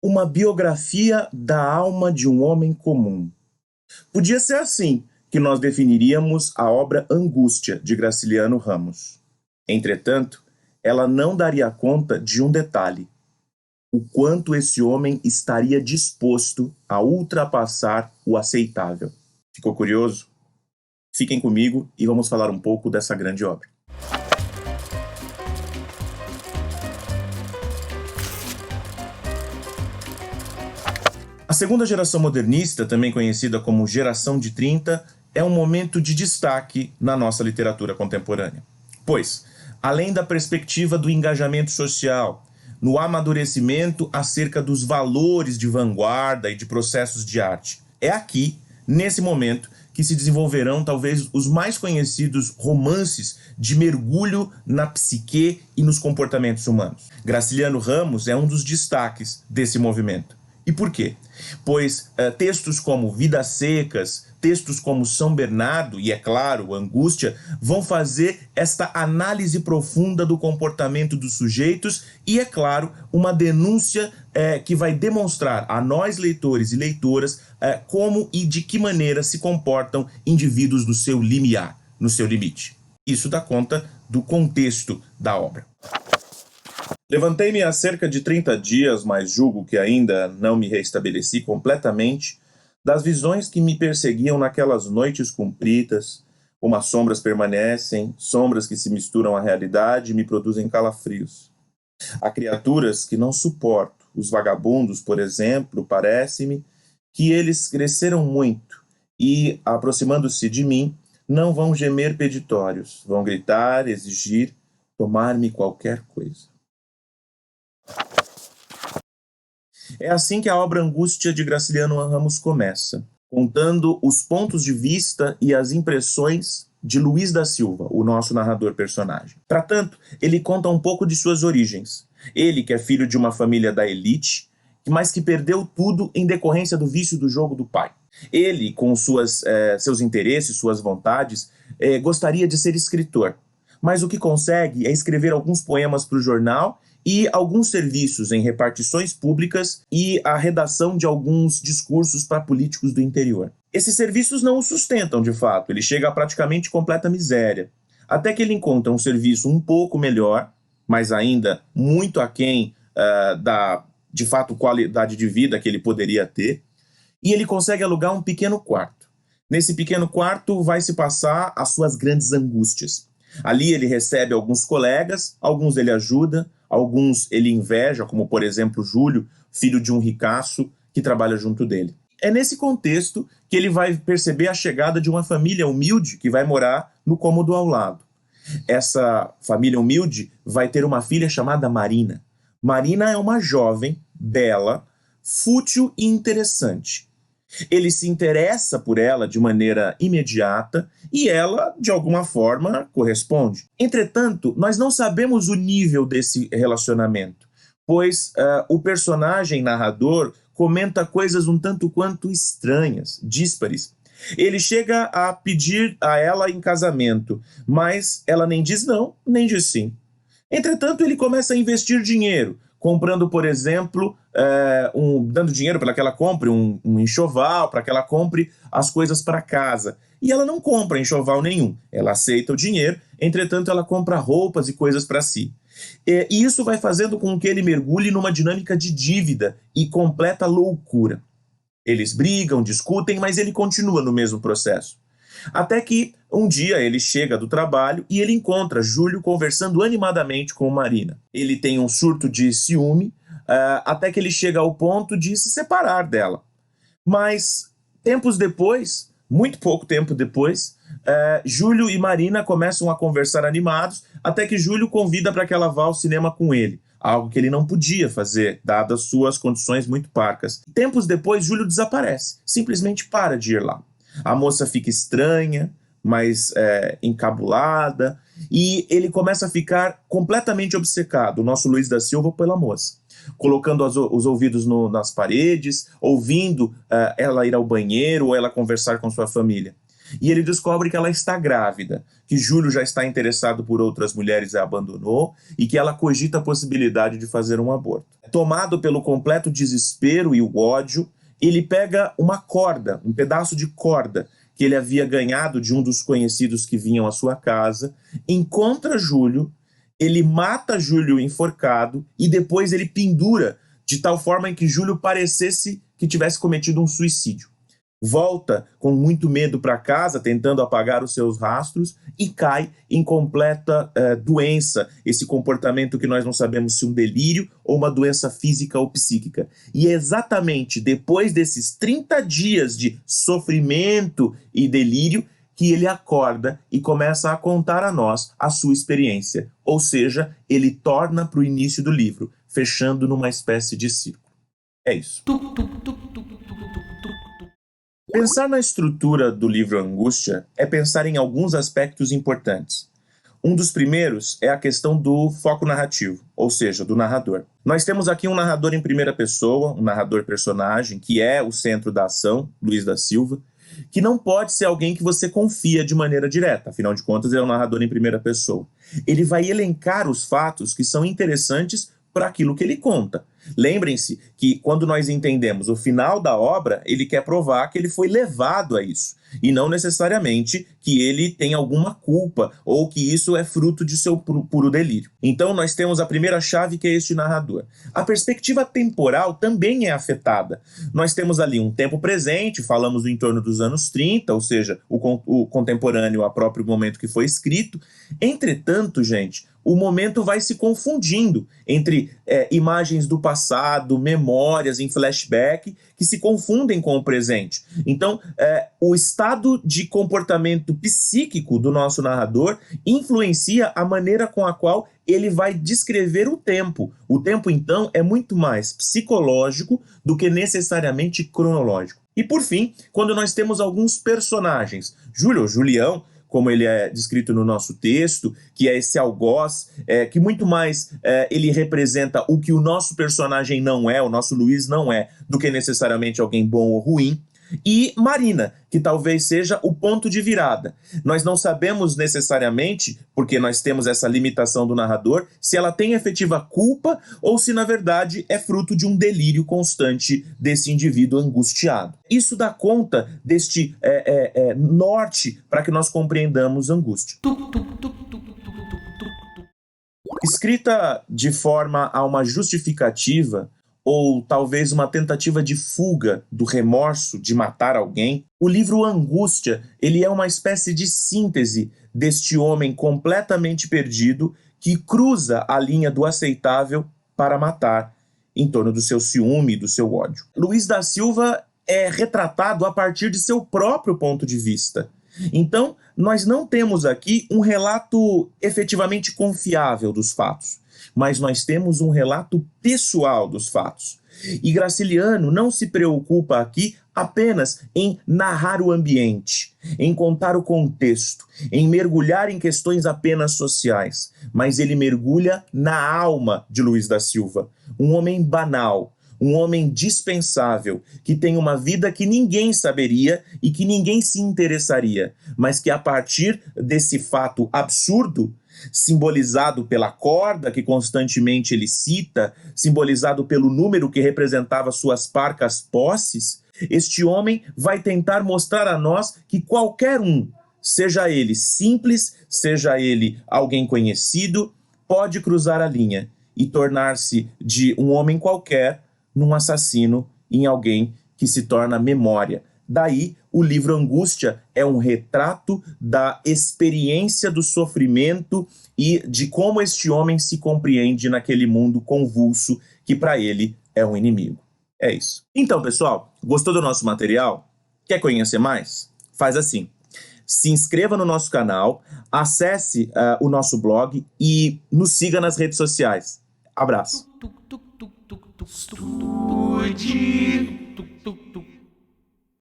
uma biografia da alma de um homem comum. Podia ser assim que nós definiríamos a obra Angústia, de Graciliano Ramos. Entretanto, ela não daria conta de um detalhe: o quanto esse homem estaria disposto a ultrapassar o aceitável. Ficou curioso? Fiquem comigo e vamos falar um pouco dessa grande obra. A segunda geração modernista, também conhecida como Geração de 30, é um momento de destaque na nossa literatura contemporânea. Pois, além da perspectiva do engajamento social, no amadurecimento acerca dos valores de vanguarda e de processos de arte, é aqui, nesse momento, que se desenvolverão talvez os mais conhecidos romances de mergulho na psique e nos comportamentos humanos. Graciliano Ramos é um dos destaques desse movimento. E por quê? Pois textos como Vidas Secas, textos como São Bernardo e, é claro, Angústia, vão fazer esta análise profunda do comportamento dos sujeitos e, é claro, uma denúncia que vai demonstrar a nós, leitores e leitoras, como e de que maneira se comportam indivíduos no seu limiar, no seu limite. Isso dá conta do contexto da obra. Levantei-me há cerca de 30 dias, mas julgo que ainda não me restabeleci completamente das visões que me perseguiam naquelas noites compridas, como as sombras permanecem, sombras que se misturam à realidade e me produzem calafrios. Há criaturas que não suporto, os vagabundos, por exemplo, parece-me que eles cresceram muito e, aproximando-se de mim, não vão gemer peditórios, vão gritar, exigir, tomar-me qualquer coisa. É assim que a obra Angústia de Graciliano Ramos começa, contando os pontos de vista e as impressões de Luiz da Silva, o nosso narrador-personagem. Para tanto, ele conta um pouco de suas origens. Ele, que é filho de uma família da elite, mas que perdeu tudo em decorrência do vício do jogo do pai. Ele, com seus interesses, suas vontades, gostaria de ser escritor, mas o que consegue é escrever alguns poemas para o jornal e alguns serviços em repartições públicas e a redação de alguns discursos para políticos do interior. Esses serviços não o sustentam, de fato, ele chega a praticamente completa miséria, até que ele encontra um serviço um pouco melhor, mas ainda muito aquém da, de fato, qualidade de vida que ele poderia ter, e ele consegue alugar um pequeno quarto. Nesse pequeno quarto vai se passar as suas grandes angústias. Ali ele recebe alguns colegas, alguns ele ajuda, alguns ele inveja, como por exemplo Júlio, filho de um ricaço que trabalha junto dele. É nesse contexto que ele vai perceber a chegada de uma família humilde que vai morar no cômodo ao lado. Essa família humilde vai ter uma filha chamada Marina. Marina é uma jovem, bela, fútil e interessante. Ele se interessa por ela de maneira imediata e ela, de alguma forma, corresponde. Entretanto, nós não sabemos o nível desse relacionamento, pois o personagem narrador comenta coisas um tanto quanto estranhas, díspares. Ele chega a pedir a ela em casamento, mas ela nem diz não, nem diz sim. Entretanto, ele começa a investir dinheiro, comprando, por exemplo, dando dinheiro para que ela compre um enxoval, para que ela compre as coisas para casa. E ela não compra enxoval nenhum. Ela aceita o dinheiro, entretanto ela compra roupas e coisas para si. E isso vai fazendo com que ele mergulhe numa dinâmica de dívida e completa loucura. Eles brigam, discutem, mas ele continua no mesmo processo. Até que um dia ele chega do trabalho e ele encontra Júlio conversando animadamente com Marina. Ele tem um surto de ciúme, até que ele chega ao ponto de se separar dela. Mas tempos depois, muito pouco tempo depois, Júlio e Marina começam a conversar animados, até que Júlio convida para que ela vá ao cinema com ele, algo que ele não podia fazer, dadas suas condições muito parcas. Tempos depois, Júlio desaparece, simplesmente para de ir lá. A moça fica estranha, mas encabulada, e ele começa a ficar completamente obcecado, o nosso Luiz da Silva, pela moça, colocando os ouvidos nas paredes, ouvindo ela ir ao banheiro ou ela conversar com sua família. e ele descobre que ela está grávida, que Júlio já está interessado por outras mulheres e a abandonou, e que ela cogita a possibilidade de fazer um aborto. Tomado pelo completo desespero e o ódio, ele pega uma corda, um pedaço de corda, que ele havia ganhado de um dos conhecidos que vinham à sua casa, encontra Júlio, ele mata Júlio enforcado e depois ele pendura de tal forma em que Júlio parecesse que tivesse cometido um suicídio. Volta com muito medo para casa, tentando apagar os seus rastros, e cai em completa doença, esse comportamento que nós não sabemos se um delírio ou uma doença física ou psíquica. E é exatamente depois desses 30 dias de sofrimento e delírio que ele acorda e começa a contar a nós a sua experiência. Ou seja, ele torna para o início do livro, fechando numa espécie de círculo. É isso. Pensar na estrutura do livro Angústia é pensar em alguns aspectos importantes. Um dos primeiros é a questão do foco narrativo, ou seja, do narrador. Nós temos aqui um narrador em primeira pessoa, um narrador-personagem, que é o centro da ação, Luiz da Silva, que não pode ser alguém que você confia de maneira direta, afinal de contas ele é um narrador em primeira pessoa. Ele vai elencar os fatos que são interessantes para aquilo que ele conta. Lembrem-se que quando nós entendemos o final da obra, ele quer provar que ele foi levado a isso, e não necessariamente que ele tem alguma culpa ou que isso é fruto de seu puro delírio. Então nós temos a primeira chave, que é este narrador. A perspectiva temporal também é afetada. Nós temos ali um tempo presente, falamos do entorno dos anos 30, ou seja, o contemporâneo ao próprio momento que foi escrito. Entretanto, gente, o momento vai se confundindo entre imagens do passado, memórias em flashback, que se confundem com o presente. Então, o estado de comportamento psíquico do nosso narrador influencia a maneira com a qual ele vai descrever o tempo. O tempo, então, é muito mais psicológico do que necessariamente cronológico. E, por fim, quando nós temos alguns personagens, Júlio ou Julião, como ele é descrito no nosso texto, que é esse algoz, que muito mais ele representa o que o nosso personagem não é, o nosso Luiz não é, do que necessariamente alguém bom ou ruim. E Marina, que talvez seja o ponto de virada. Nós não sabemos necessariamente, porque nós temos essa limitação do narrador, se ela tem efetiva culpa ou se, na verdade, é fruto de um delírio constante desse indivíduo angustiado. Isso dá conta deste norte para que nós compreendamos angústia. Escrita de forma a uma justificativa, ou talvez uma tentativa de fuga do remorso de matar alguém, o livro Angústia, ele é uma espécie de síntese deste homem completamente perdido que cruza a linha do aceitável para matar em torno do seu ciúme e do seu ódio. Luiz da Silva é retratado a partir de seu próprio ponto de vista. Então, nós não temos aqui um relato efetivamente confiável dos fatos, mas nós temos um relato pessoal dos fatos. E Graciliano não se preocupa aqui apenas em narrar o ambiente, em contar o contexto, em mergulhar em questões apenas sociais, mas ele mergulha na alma de Luiz da Silva, um homem banal, um homem dispensável, que tem uma vida que ninguém saberia e que ninguém se interessaria, mas que a partir desse fato absurdo, simbolizado pela corda que constantemente ele cita, simbolizado pelo número que representava suas parcas posses, este homem vai tentar mostrar a nós que qualquer um, seja ele simples, seja ele alguém conhecido, pode cruzar a linha e tornar-se de um homem qualquer num assassino, em alguém que se torna memória. Daí, o livro Angústia é um retrato da experiência do sofrimento e de como este homem se compreende naquele mundo convulso que para ele é um inimigo. É isso. Então, pessoal, gostou do nosso material? Quer conhecer mais? Faz assim. Se inscreva no nosso canal, acesse o nosso blog e nos siga nas redes sociais. Abraço. Estude.